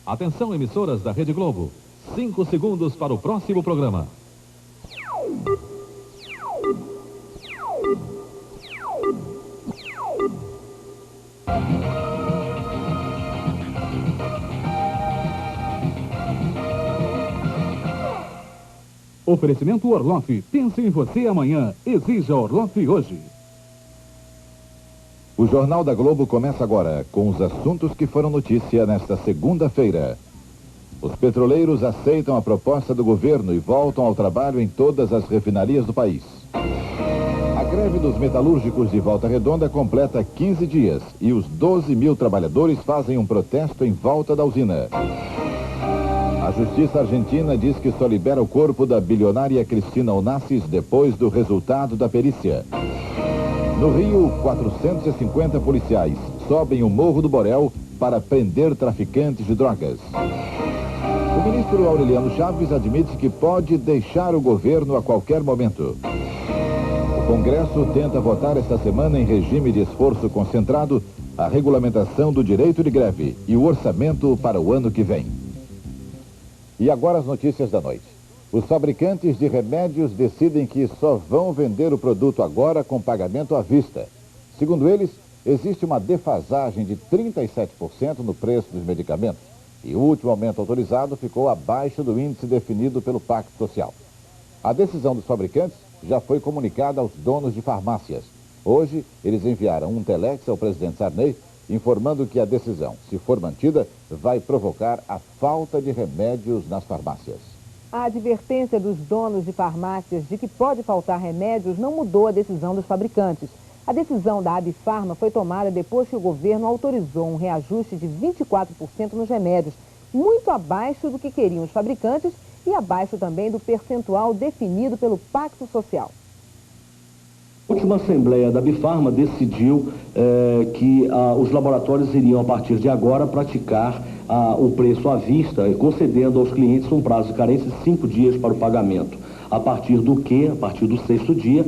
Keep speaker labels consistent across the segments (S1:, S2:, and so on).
S1: Atenção, emissoras da Rede Globo. 5 segundos para o próximo programa. Oferecimento Orloff. Pense em você amanhã. Exija Orloff hoje.
S2: O Jornal da Globo começa agora com os assuntos que foram notícia nesta segunda-feira. Os petroleiros aceitam a proposta do governo e voltam ao trabalho em todas as refinarias do país. A greve dos metalúrgicos de Volta Redonda completa 15 dias e os 12 mil trabalhadores fazem um protesto em volta da usina. A Justiça Argentina diz que só libera o corpo da bilionária Cristina Onassis depois do resultado da perícia. No Rio, 450 policiais sobem o Morro do Borel para prender traficantes de drogas. O ministro Aureliano Chaves admite que pode deixar o governo a qualquer momento. O Congresso tenta votar esta semana em regime de esforço concentrado a regulamentação do direito de greve e o orçamento para o ano que vem. E agora as notícias da noite. Os fabricantes de remédios decidem que só vão vender o produto agora com pagamento à vista. Segundo eles, existe uma defasagem de 37% no preço dos medicamentos. E o último aumento autorizado ficou abaixo do índice definido pelo Pacto Social. A decisão dos fabricantes já foi comunicada aos donos de farmácias. Hoje, eles enviaram um telex ao presidente Sarney, informando que a decisão, se for mantida, vai provocar a falta de remédios nas farmácias.
S3: A advertência dos donos de farmácias de que pode faltar remédios não mudou a decisão dos fabricantes. A decisão da Abifarma foi tomada depois que o governo autorizou um reajuste de 24% nos remédios, muito abaixo do que queriam os fabricantes e abaixo também do percentual definido pelo Pacto Social.
S4: A última assembleia da Abifarma decidiu que os laboratórios iriam, a partir de agora, praticar o preço à vista, concedendo aos clientes um prazo de carência de 5 dias para o pagamento. A partir do 6º dia,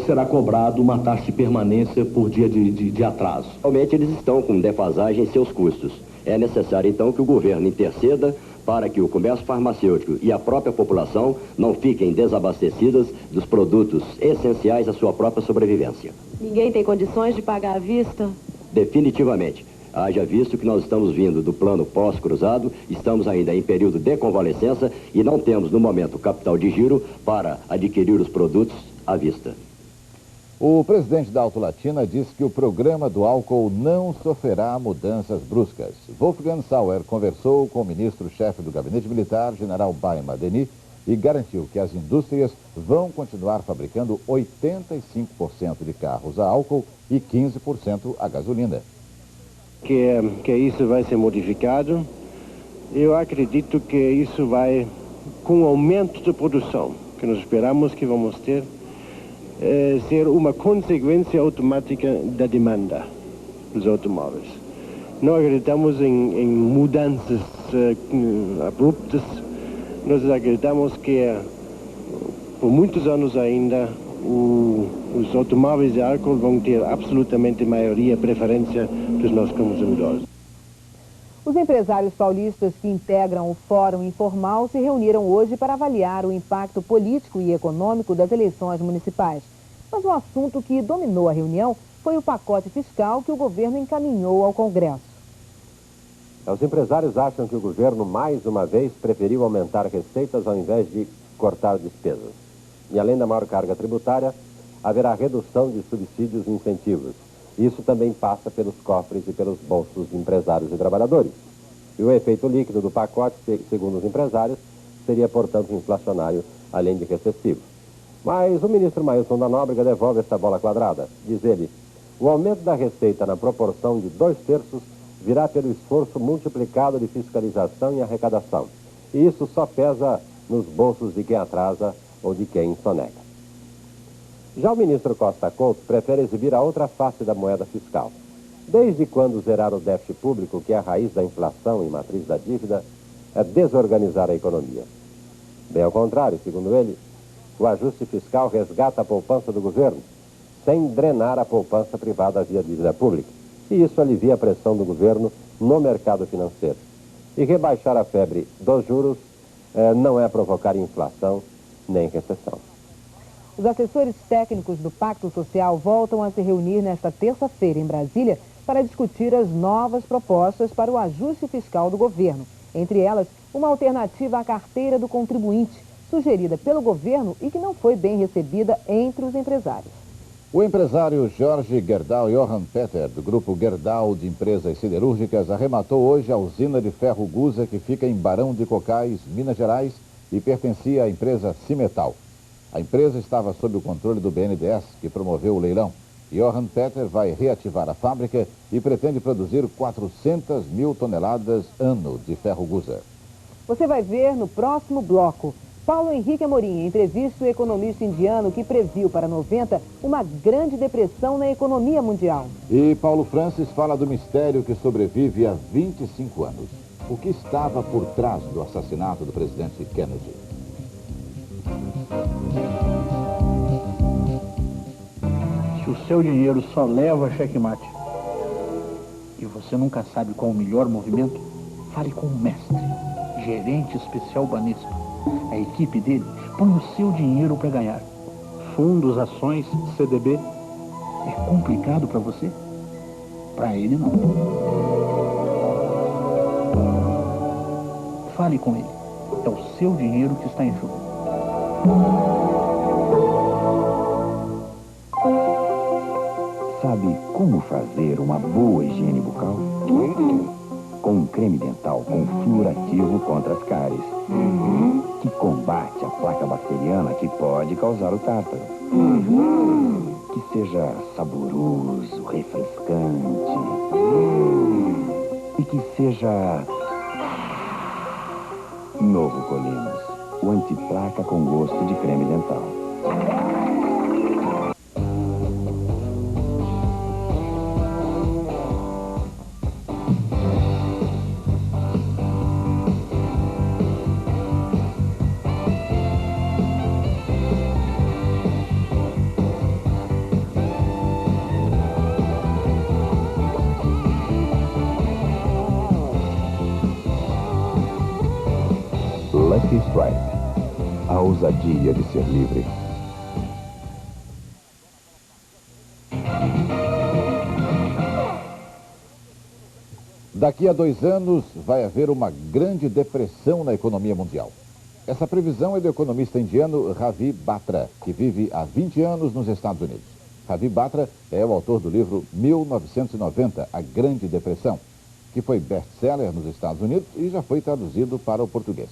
S4: será cobrado uma taxa de permanência por dia de atraso.
S5: Realmente eles estão com defasagem em seus custos. É necessário, então, que o governo interceda para que o comércio farmacêutico e a própria população não fiquem desabastecidas dos produtos essenciais à sua própria sobrevivência.
S6: Ninguém tem condições de pagar à vista?
S5: Definitivamente. Haja visto que nós estamos vindo do plano pós-cruzado, estamos ainda em período de convalescença e não temos, no momento, capital de giro para adquirir os produtos à vista.
S2: O presidente da Auto Latina disse que o programa do álcool não sofrerá mudanças bruscas. Wolfgang Sauer conversou com o ministro-chefe do Gabinete Militar, general Baima Deni, e garantiu que as indústrias vão continuar fabricando 85% de carros a álcool e 15% a gasolina.
S7: Que isso vai ser modificado. Eu acredito que isso vai, com o aumento da produção que nós esperamos que vamos ter, ser uma consequência automática da demanda dos automóveis. Não acreditamos em mudanças abruptas. Nós acreditamos que por muitos anos ainda os automóveis de álcool vão ter absolutamente maioria, preferência dos nossos consumidores.
S3: Os empresários paulistas que integram o Fórum Informal se reuniram hoje para avaliar o impacto político e econômico das eleições municipais. Mas o assunto que dominou a reunião foi o pacote fiscal que o governo encaminhou ao Congresso.
S8: Os empresários acham que o governo, mais uma vez, preferiu aumentar receitas ao invés de cortar despesas. E além da maior carga tributária, haverá redução de subsídios e incentivos. Isso também passa pelos cofres e pelos bolsos de empresários e trabalhadores. E o efeito líquido do pacote, segundo os empresários, seria, portanto, inflacionário, além de recessivo. Mas o ministro Mailson da Nóbrega devolve esta bola quadrada. Diz ele, o aumento da receita na proporção de 2/3 virá pelo esforço multiplicado de fiscalização e arrecadação. E isso só pesa nos bolsos de quem atrasa ou de quem sonega. Já o ministro Costa Couto prefere exibir a outra face da moeda fiscal. Desde quando zerar o déficit público, que é a raiz da inflação e matriz da dívida, é desorganizar a economia. Bem ao contrário, segundo ele, o ajuste fiscal resgata a poupança do governo, sem drenar a poupança privada via dívida pública. E isso alivia a pressão do governo no mercado financeiro. E rebaixar a febre dos juros não é provocar inflação nem recessão.
S3: Os assessores técnicos do Pacto Social voltam a se reunir nesta terça-feira em Brasília para discutir as novas propostas para o ajuste fiscal do governo. Entre elas, uma alternativa à carteira do contribuinte, sugerida pelo governo e que não foi bem recebida entre os empresários.
S2: O empresário Jorge Gerdau Johann Peter, do grupo Gerdau de Empresas Siderúrgicas, arrematou hoje a usina de ferro Gusa que fica em Barão de Cocais, Minas Gerais, e pertencia à empresa Cimetal. A empresa estava sob o controle do BNDES, que promoveu o leilão. Johann Peter vai reativar a fábrica e pretende produzir 400 mil toneladas ano de ferro Gusa.
S3: Você vai ver no próximo bloco. Paulo Henrique Amorim entrevista o economista indiano que previu para 90 uma grande depressão na economia mundial.
S2: E Paulo Francis fala do mistério que sobrevive há 25 anos. O que estava por trás do assassinato do presidente Kennedy?
S9: Se o seu dinheiro só leva checkmate e você nunca sabe qual o melhor movimento, fale com o mestre, gerente especial Banespa. A equipe dele põe o seu dinheiro para ganhar. Fundos, ações, CDB. É complicado para você? Para ele não. Fale com ele. É o seu dinheiro que está em jogo.
S10: Sabe como fazer uma boa higiene bucal? Com um creme dental com fluorativo contra as cáries, que combate a placa bacteriana que pode causar o tártaro. Que seja saboroso, refrescante. E que seja Novo Colinas, o antiplaca com gosto de creme dental. Lucky Strike, a ousadia de ser livre.
S2: Daqui a 2 anos vai haver uma grande depressão na economia mundial. Essa previsão é do economista indiano Ravi Batra, que vive há 20 anos nos Estados Unidos. Ravi Batra é o autor do livro 1990, A Grande Depressão, que foi best-seller nos Estados Unidos e já foi traduzido para o português.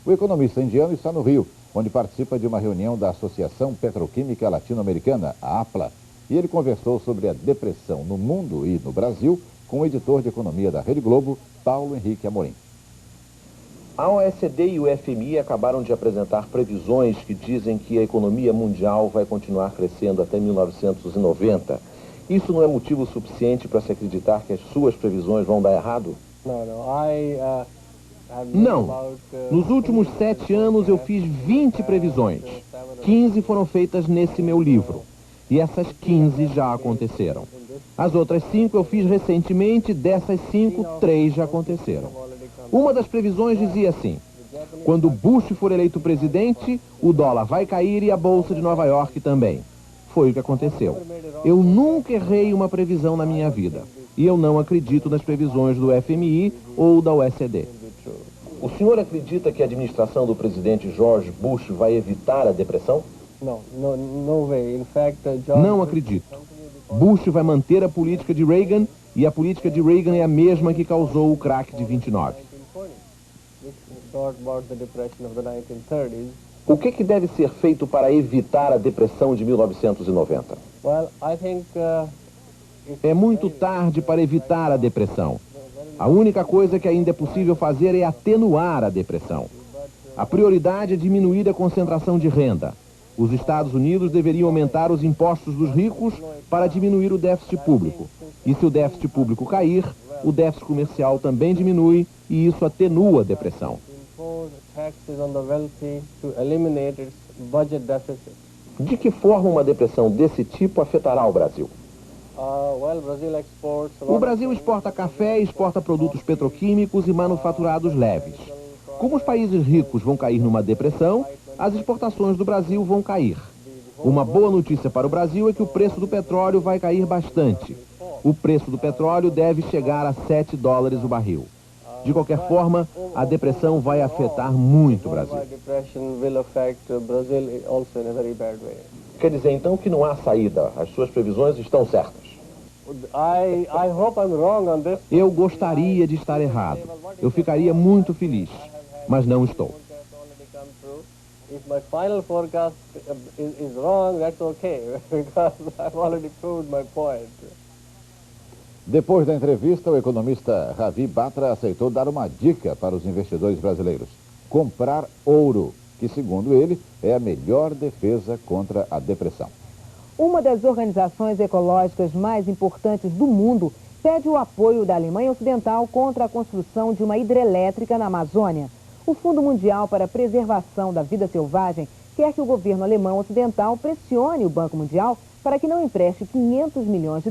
S2: O economista indiano está no Rio, onde participa de uma reunião da Associação Petroquímica Latino-Americana, a APLA, e ele conversou sobre a depressão no mundo e no Brasil com o editor de economia da Rede Globo, Paulo Henrique Amorim.
S11: A OECD e o FMI acabaram de apresentar previsões que dizem que a economia mundial vai continuar crescendo até 1990. Isso não é motivo suficiente para se acreditar que as suas previsões vão dar errado?
S12: Não. Nos últimos 7 anos eu fiz 20 previsões. 15 foram feitas nesse meu livro. E essas 15 já aconteceram. As outras 5 eu fiz recentemente, dessas 5, 3 já aconteceram. Uma das previsões dizia assim: quando Bush for eleito presidente, o dólar vai cair e a Bolsa de Nova York também. Foi o que aconteceu. Eu nunca errei uma previsão na minha vida. E eu não acredito nas previsões do FMI ou da OECD.
S11: O senhor acredita que a administração do presidente George Bush vai evitar a depressão?
S12: Não acredito. Bush vai manter a política de Reagan e a política de Reagan é a mesma que causou o crack de 29.
S11: O que deve ser feito para evitar a depressão de 1990?
S12: É muito tarde para evitar a depressão. A única coisa que ainda é possível fazer é atenuar a depressão. A prioridade é diminuir a concentração de renda. Os Estados Unidos deveriam aumentar os impostos dos ricos para diminuir o déficit público. E se o déficit público cair, o déficit comercial também diminui e isso atenua a depressão.
S11: De que forma uma depressão desse tipo afetará o Brasil?
S12: O Brasil exporta café, exporta produtos petroquímicos e manufaturados leves. Como os países ricos vão cair numa depressão, as exportações do Brasil vão cair. Uma boa notícia para o Brasil é que o preço do petróleo vai cair bastante. O preço do petróleo deve chegar a $7 o barril. De qualquer forma, a depressão vai afetar muito o Brasil.
S11: Quer dizer, então, que não há saída. As suas previsões estão certas.
S12: Eu gostaria de estar errado. Eu ficaria muito feliz, mas não estou.
S13: If my final forecast is wrong, that's okay, because I've already proved my point.
S2: Depois da entrevista, o economista Ravi Batra aceitou dar uma dica para os investidores brasileiros: comprar ouro, que, segundo ele, é a melhor defesa contra a depressão.
S3: Uma das organizações ecológicas mais importantes do mundo pede o apoio da Alemanha Ocidental contra a construção de uma hidrelétrica na Amazônia. O Fundo Mundial para a Preservação da Vida Selvagem quer que o governo alemão ocidental pressione o Banco Mundial para que não empreste $500 milhões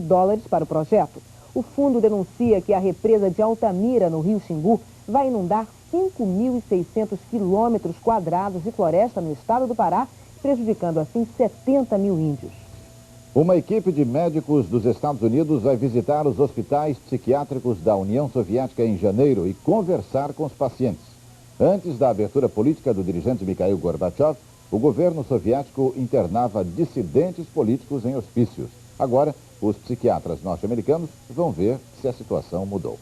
S3: para o projeto. O fundo denuncia que a represa de Altamira, no Rio Xingu, vai inundar 5.600 quilômetros quadrados de floresta no estado do Pará, prejudicando assim 70 mil índios.
S2: Uma equipe de médicos dos Estados Unidos vai visitar os hospitais psiquiátricos da União Soviética em janeiro e conversar com os pacientes. Antes da abertura política do dirigente Mikhail Gorbachev, o governo soviético internava dissidentes políticos em hospícios. Agora, os psiquiatras norte-americanos vão ver se a situação mudou.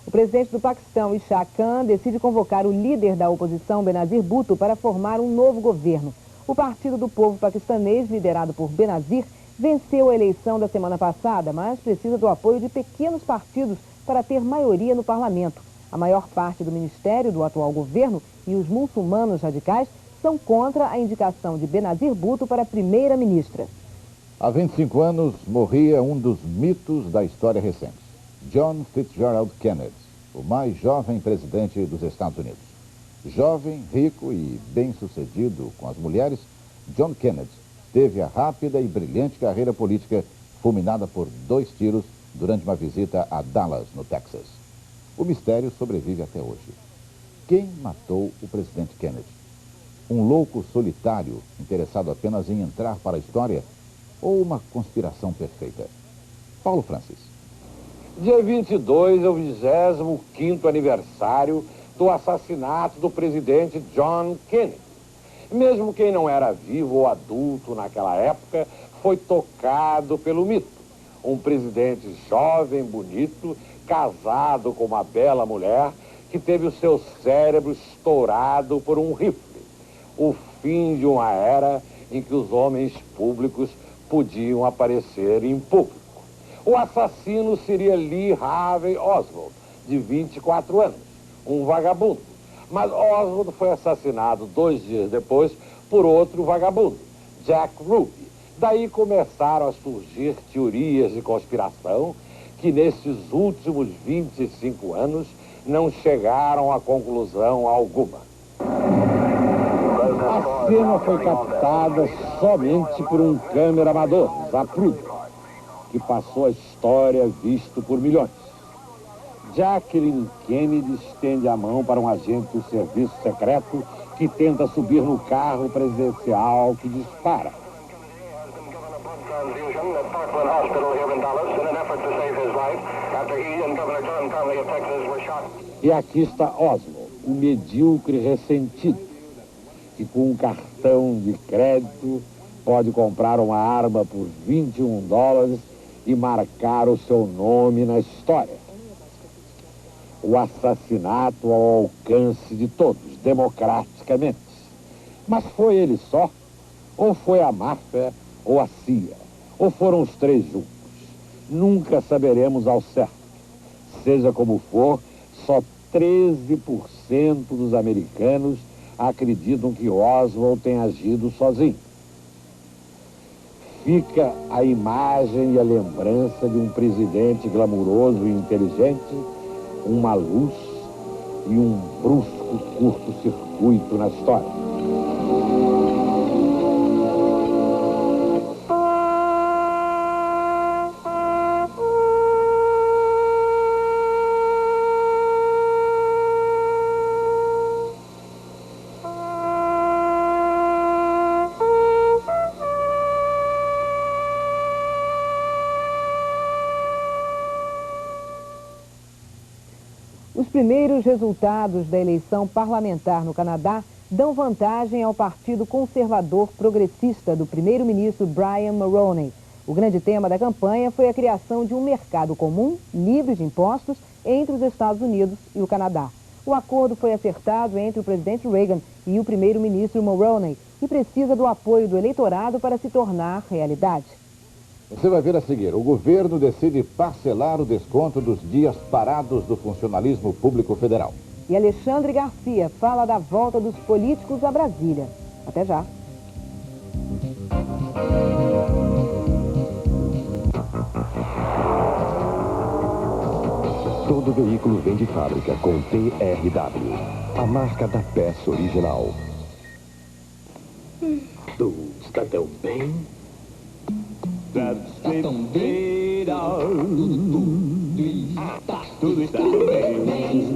S3: O presidente do Paquistão, Ishaq Khan, decide convocar o líder da oposição, Benazir Bhutto, para formar um novo governo. O Partido do Povo Paquistanês, liderado por Benazir, venceu a eleição da semana passada, mas precisa do apoio de pequenos partidos para ter maioria no parlamento. A maior parte do ministério do atual governo e os muçulmanos radicais são contra a indicação de Benazir Bhutto para primeira-ministra.
S2: Há 25 anos, morria um dos mitos da história recente, John Fitzgerald Kennedy, o mais jovem presidente dos Estados Unidos. Jovem, rico e bem-sucedido com as mulheres, John Kennedy teve a rápida e brilhante carreira política fulminada por 2 tiros durante uma visita a Dallas, no Texas. O mistério sobrevive até hoje. Quem matou o presidente Kennedy? Um louco solitário, interessado apenas em entrar para a história? Ou uma conspiração perfeita? Paulo Francis.
S14: Dia 22 é o 25º aniversário do assassinato do presidente John Kennedy. Mesmo quem não era vivo ou adulto naquela época foi tocado pelo mito. Um presidente jovem, bonito, casado com uma bela mulher que teve o seu cérebro estourado por um rifle. O fim de uma era em que os homens públicos podiam aparecer em público. O assassino seria Lee Harvey Oswald, de 24 anos, um vagabundo. Mas Oswald foi assassinado 2 dias depois por outro vagabundo, Jack Ruby. Daí começaram a surgir teorias de conspiração que nesses últimos 25 anos não chegaram a conclusão alguma.
S15: A cena foi captada somente por um câmera amador, Zapruder, que passou a história visto por milhões. Jacqueline Kennedy estende a mão para um agente do serviço secreto que tenta subir no carro presidencial que dispara. E aqui está Oswald, o medíocre ressentido, que com um cartão de crédito pode comprar uma arma por $21 e marcar o seu nome na história. O assassinato ao alcance de todos, democraticamente. Mas foi ele só? Ou foi a máfia ou a CIA? Ou foram os 3 juntos? Nunca saberemos ao certo. Seja como for, só 13% dos americanos acreditam que Oswald tem agido sozinho. Fica a imagem e a lembrança de um presidente glamuroso e inteligente, uma luz e um brusco curto-circuito na história.
S3: primeiros resultados da eleição parlamentar no Canadá dão vantagem ao Partido Conservador Progressista do primeiro-ministro Brian Mulroney. O grande tema da campanha foi a criação de um mercado comum, livre de impostos, entre os Estados Unidos e o Canadá. O acordo foi acertado entre o presidente Reagan e o primeiro-ministro Mulroney e precisa do apoio do eleitorado para se tornar realidade.
S2: Você vai ver a seguir. O governo decide parcelar o desconto dos dias parados do funcionalismo público federal.
S3: E Alexandre Garcia fala da volta dos políticos a Brasília. Até já.
S16: Todo veículo vem de fábrica com TRW, a marca da peça original.
S17: Tudo está tão bem. Está tão bem. Tudo está tão bem.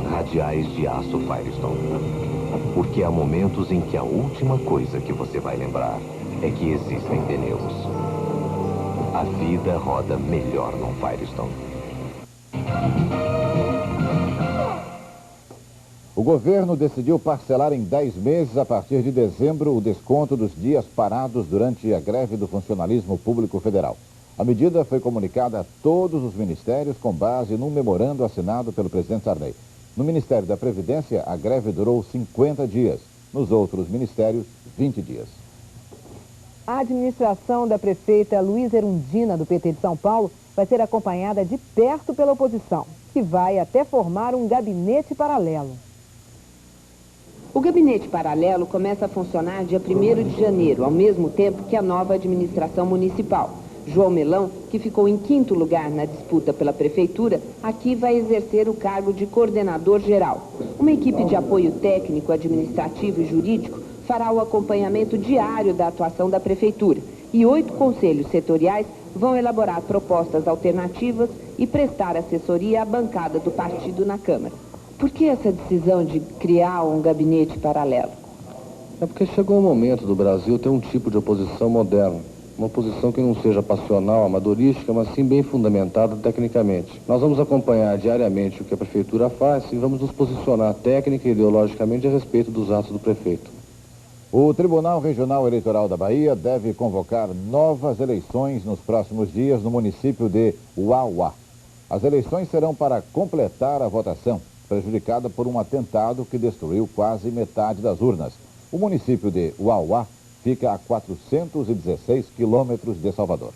S16: Radiais de aço Firestone. Porque há momentos em que a última coisa que você vai lembrar é que existem pneus. A vida roda melhor num Firestone.
S2: O governo decidiu parcelar em 10 meses, a partir de dezembro, o desconto dos dias parados durante a greve do funcionalismo público federal. A medida foi comunicada a todos os ministérios com base num memorando assinado pelo presidente Sarney. No Ministério da Previdência, a greve durou 50 dias. Nos outros ministérios, 20 dias.
S3: A administração da prefeita Luísa Erundina, do PT de São Paulo, vai ser acompanhada de perto pela oposição, que vai até formar um gabinete paralelo.
S6: O gabinete paralelo começa a funcionar dia 1º de janeiro, ao mesmo tempo que a nova administração municipal. João Melão, que ficou em 5º lugar na disputa pela prefeitura, aqui vai exercer o cargo de coordenador geral. Uma equipe de apoio técnico, administrativo e jurídico fará o acompanhamento diário da atuação da prefeitura. E 8 conselhos setoriais vão elaborar propostas alternativas e prestar assessoria à bancada do partido na Câmara. Por que essa decisão de criar um gabinete paralelo?
S4: É porque chegou o momento do Brasil ter um tipo de oposição moderna. Uma oposição que não seja passional, amadorística, mas sim bem fundamentada tecnicamente. Nós vamos acompanhar diariamente o que a prefeitura faz e vamos nos posicionar técnica e ideologicamente a respeito dos atos do prefeito.
S2: O Tribunal Regional Eleitoral da Bahia deve convocar novas eleições nos próximos dias no município de Uauá. As eleições serão para completar a votação, prejudicada por um atentado que destruiu quase metade das urnas. O município de Uauá fica a 416 quilômetros de Salvador.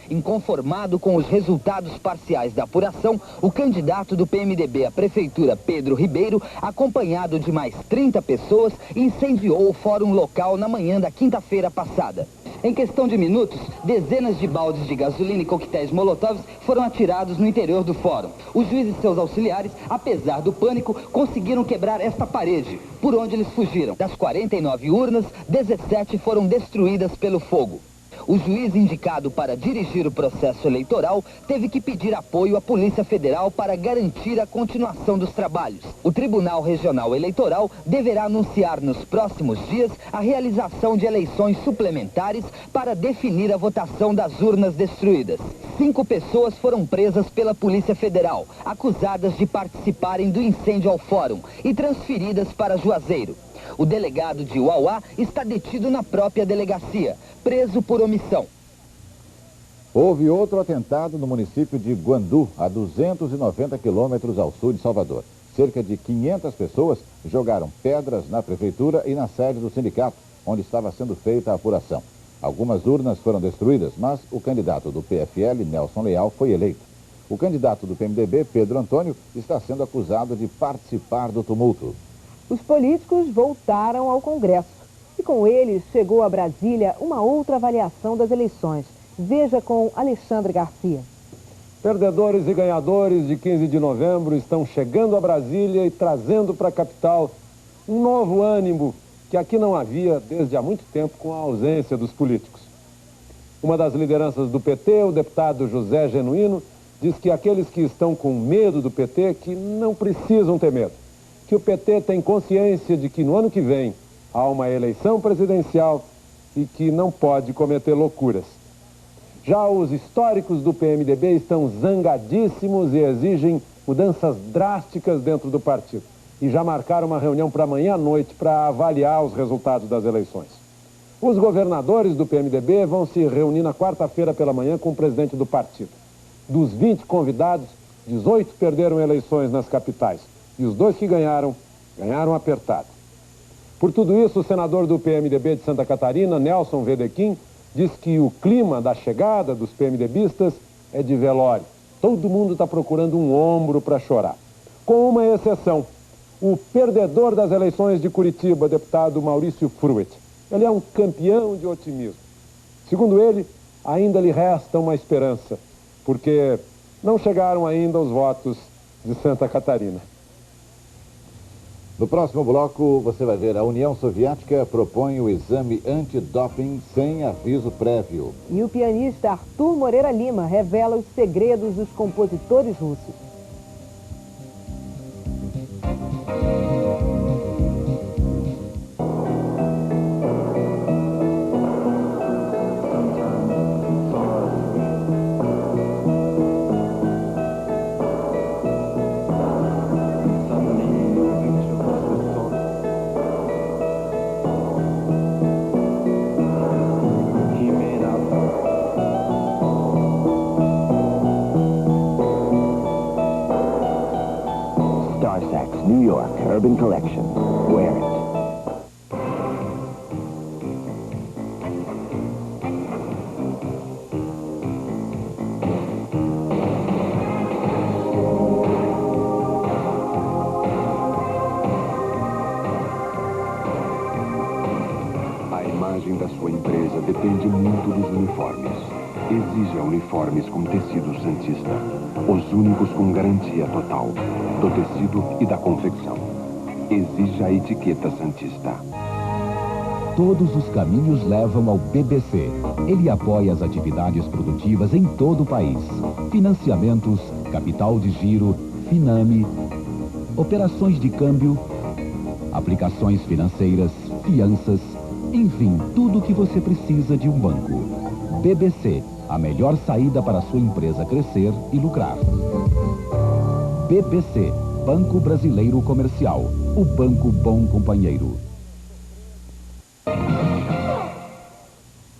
S18: Inconformado com os resultados parciais da apuração, o candidato do PMDB à prefeitura, Pedro Ribeiro, acompanhado de mais 30 pessoas, incendiou o fórum local na manhã da quinta-feira passada. Em questão de minutos, dezenas de baldes de gasolina e coquetéis molotovs foram atirados no interior do fórum. Os juízes e seus auxiliares, apesar do pânico, conseguiram quebrar esta parede, por onde eles fugiram. Das 49 urnas, 17 foram destruídas pelo fogo. O juiz indicado para dirigir o processo eleitoral teve que pedir apoio à Polícia Federal para garantir a continuação dos trabalhos. O Tribunal Regional Eleitoral deverá anunciar nos próximos dias a realização de eleições suplementares para definir a votação das urnas destruídas. 5 pessoas foram presas pela Polícia Federal, acusadas de participarem do incêndio ao fórum e transferidas para Juazeiro. O delegado de Uauá está detido na própria delegacia, preso por omissão.
S2: Houve outro atentado no município de Guandu, a 290 quilômetros ao sul de Salvador. Cerca de 500 pessoas jogaram pedras na prefeitura e na sede do sindicato, onde estava sendo feita a apuração. Algumas urnas foram destruídas, mas o candidato do PFL, Nelson Leal, foi eleito. O candidato do PMDB, Pedro Antônio, está sendo acusado de participar do tumulto.
S3: Os políticos voltaram ao Congresso. E com ele chegou a Brasília uma outra avaliação das eleições. Veja com Alexandre Garcia.
S19: Perdedores e ganhadores de 15 de novembro estão chegando a Brasília e trazendo para a capital um novo ânimo que aqui não havia desde há muito tempo com a ausência dos políticos. Uma das lideranças do PT, o deputado José Genuíno, diz que aqueles que estão com medo do PT que não precisam ter medo, que o PT tem consciência de que no ano que vem há uma eleição presidencial e que não pode cometer loucuras. Já os históricos do PMDB estão zangadíssimos e exigem mudanças drásticas dentro do partido. E já marcaram uma reunião para amanhã à noite para avaliar os resultados das eleições. Os governadores do PMDB vão se reunir na quarta-feira pela manhã com o presidente do partido. Dos 20 convidados, 18 perderam eleições nas capitais. E os 2 que ganharam, ganharam apertado. Por tudo isso, o senador do PMDB de Santa Catarina, Nelson Wedekind, diz que o clima da chegada dos PMDBistas é de velório. Todo mundo está procurando um ombro para chorar. Com uma exceção, o perdedor das eleições de Curitiba, deputado Maurício Fruet. Ele é um campeão de otimismo. Segundo ele, ainda lhe resta uma esperança, porque não chegaram ainda os votos de Santa Catarina.
S2: No próximo bloco, você vai ver a União Soviética propõe o exame antidoping sem aviso prévio.
S3: E o pianista Arthur Moreira Lima revela os segredos dos compositores russos.
S10: New York Urban Collection. Wear it.
S20: A imagem da sua empresa depende muito dos uniformes. Exija uniformes com tecido Santista. Os únicos com garantia total. Do tecido e da confecção. Exija a etiqueta Santista.
S21: Todos os caminhos levam ao BBC. Ele apoia as atividades produtivas em todo o país. Financiamentos, capital de giro, Finame, operações de câmbio, aplicações financeiras, fianças, enfim, tudo o que você precisa de um banco. BBC, a melhor saída para a sua empresa crescer e lucrar. BBC, Banco Brasileiro Comercial, o banco bom companheiro.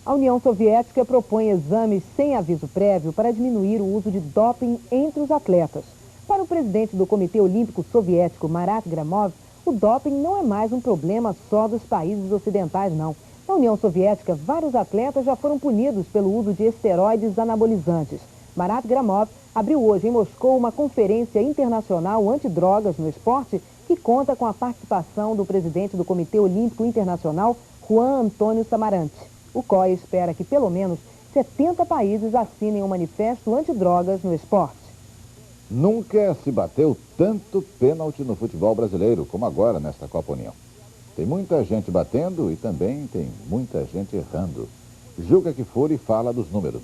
S3: A União Soviética propõe exames sem aviso prévio para diminuir o uso de doping entre os atletas. Para o presidente do Comitê Olímpico Soviético, Marat Gromov, o doping não é mais um problema só dos países ocidentais, não. Na União Soviética, vários atletas já foram punidos pelo uso de esteroides anabolizantes. Marat Gromov abriu hoje em Moscou uma conferência internacional antidrogas no esporte que conta com a participação do presidente do Comitê Olímpico Internacional, Juan Antônio Samaranch. O COI espera que pelo menos 70 países assinem um manifesto antidrogas no esporte.
S2: Nunca se bateu tanto pênalti no futebol brasileiro como agora nesta Copa União. Tem muita gente batendo e também tem muita gente errando. Juca Kfouri fala dos números.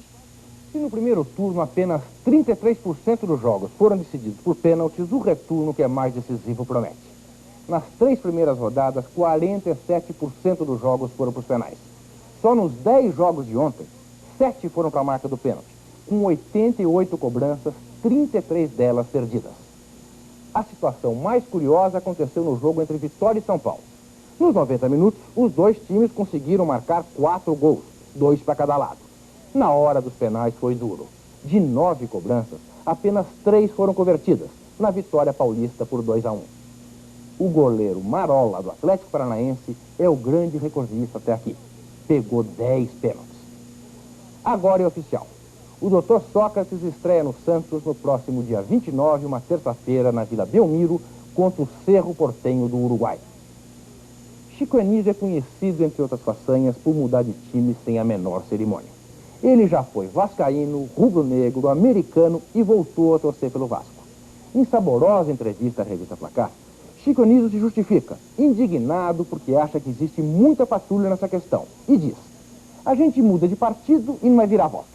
S9: Se no primeiro turno apenas 33% dos jogos foram decididos por pênaltis, o retorno, que é mais decisivo, promete. Nas 3 primeiras rodadas, 47% dos jogos foram para os penais. Só nos 10 jogos de ontem, 7 foram para a marca do pênalti, com 88 cobranças, 33 delas perdidas. A situação mais curiosa aconteceu no jogo entre Vitória e São Paulo. Nos 90 minutos, os dois times conseguiram marcar 4 gols, 2 para cada lado. Na hora dos penais foi duro. De 9 cobranças, apenas 3 foram convertidas, na vitória paulista por 2-1. O goleiro Marola, do Atlético Paranaense, é o grande recordista até aqui. Pegou 10 pênaltis. Agora é oficial. O Dr. Sócrates estreia no Santos no próximo dia 29, uma terça-feira, na Vila Belmiro, contra o Cerro Porteño do Uruguai. Chico Anísio é conhecido, entre outras façanhas, por mudar de time sem a menor cerimônia. Ele já foi vascaíno, rubro-negro, americano e voltou a torcer pelo Vasco. Em saborosa entrevista à revista Placar, Chico Anísio se justifica, indignado porque acha que existe muita patrulha nessa questão, e diz: a gente muda de partido e não é virar voto.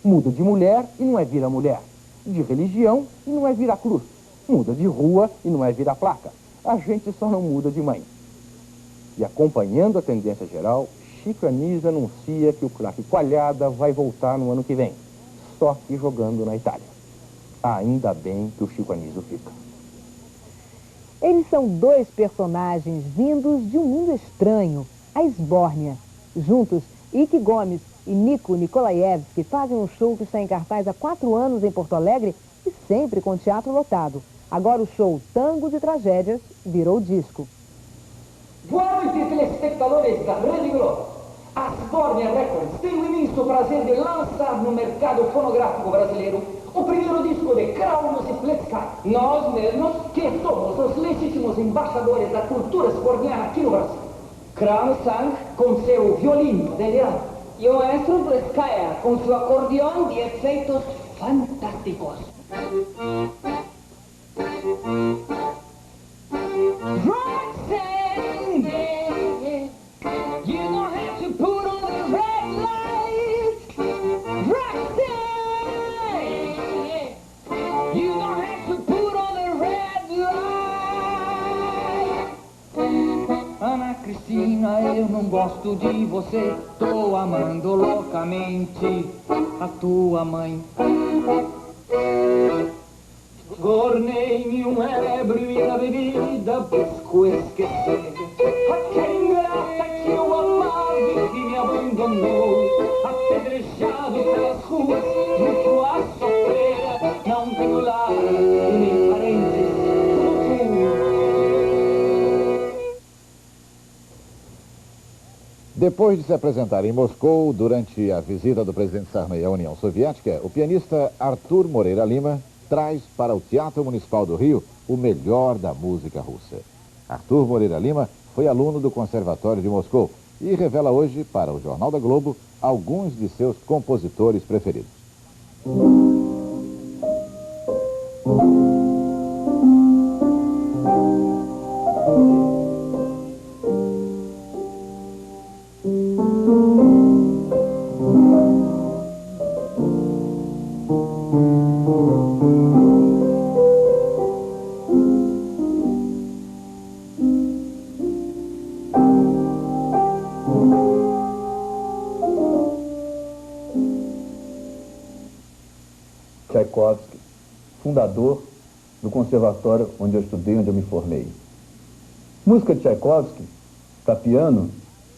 S9: Muda de mulher e não é virar mulher. De religião e não é virar cruz. Muda de rua e não é virar placa. A gente só não muda de mãe. E acompanhando a tendência geral, Chico Anísio anuncia que o craque Coalhada vai voltar no ano que vem, só que jogando na Itália. Ainda bem que o Chico Anísio fica.
S3: Eles são dois personagens vindos de um mundo estranho, a Esbórnia. Juntos, Ike Gomes e Nico Nikolaevski fazem um show que está em cartaz há 4 anos em Porto Alegre e sempre com teatro lotado. Agora o show Tango de Tragédias virou disco.
S1: Boa noite, telespectadores da Rede Globo. A Esbórnia Records tem o imenso prazer de lançar no mercado fonográfico brasileiro o primeiro disco de Kraunos e Pletzkart. Nós mesmos, que somos os legítimos embaixadores da cultura esborniana aqui no Brasil. Kraunos sang com seu violino delirante e o maestro Pletzkart com seu acordeão de efeitos fantásticos. Ana Cristina, eu não gosto de você, tô amando loucamente a tua mãe. Gornei-me um ébrio e na bebida busco esquecer aquela ingrata que eu amava e que me abandonou, apedrejado pelas ruas, junto à sofreira, não tenho lar e nem parentes.
S2: Depois de se apresentar em Moscou durante a visita do presidente Sarney à União Soviética, o pianista Arthur Moreira Lima traz para o Teatro Municipal do Rio o melhor da música russa. Arthur Moreira Lima foi aluno do Conservatório de Moscou e revela hoje para o Jornal da Globo alguns de seus compositores preferidos.
S22: Tchaikovsky, fundador do conservatório onde eu estudei, onde eu me formei. Música de Tchaikovsky, para piano,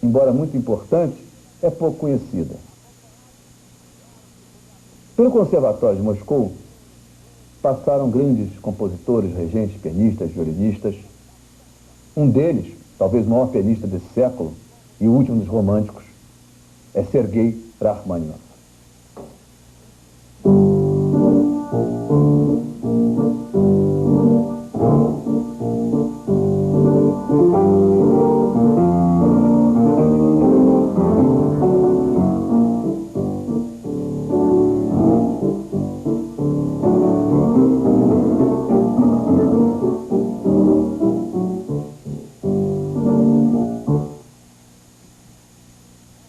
S22: embora muito importante, é pouco conhecida. Pelo Conservatório de Moscou, passaram grandes compositores, regentes, pianistas, violinistas. Um deles, talvez o maior pianista desse século, e o último dos românticos, é Sergei Rachmaninoff.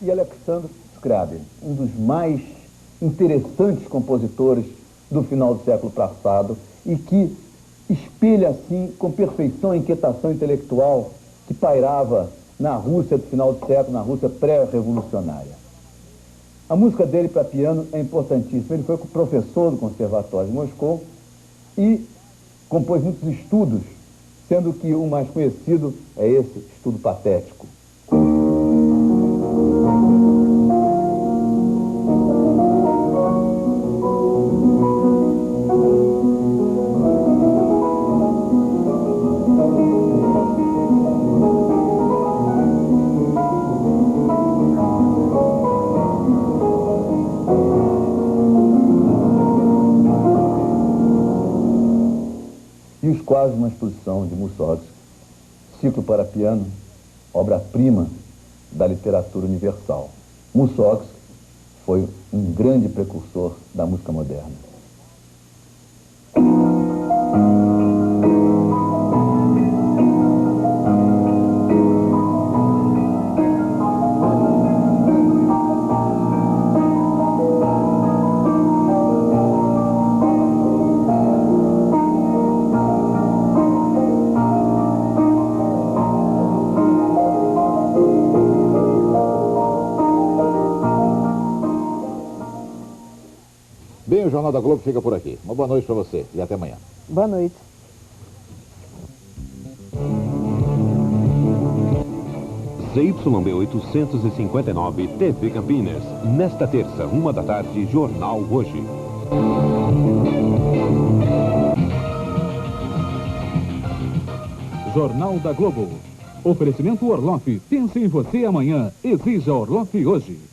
S22: E Alexander Scriabin, um dos mais interessantes compositores do final do século passado e que espelha assim com perfeição a inquietação intelectual que pairava na Rússia do final do século, na Rússia pré-revolucionária. A música dele para piano é importantíssima. Ele foi professor do Conservatório de Moscou e compôs muitos estudos, sendo que o mais conhecido é esse estudo patético. E os quadros de uma exposição de Mussorgsky, ciclo para piano, obra-prima da literatura universal. Mussorgsky foi um grande precursor da música moderna.
S2: Bem, o Jornal da Globo fica por aqui. Uma boa noite para você e até amanhã.
S3: Boa noite.
S5: ZYB 859, TV Campinas. Nesta terça, 13h, Jornal Hoje.
S7: Jornal da Globo. Oferecimento Orloff. Pense em você amanhã. Exija Orloff hoje.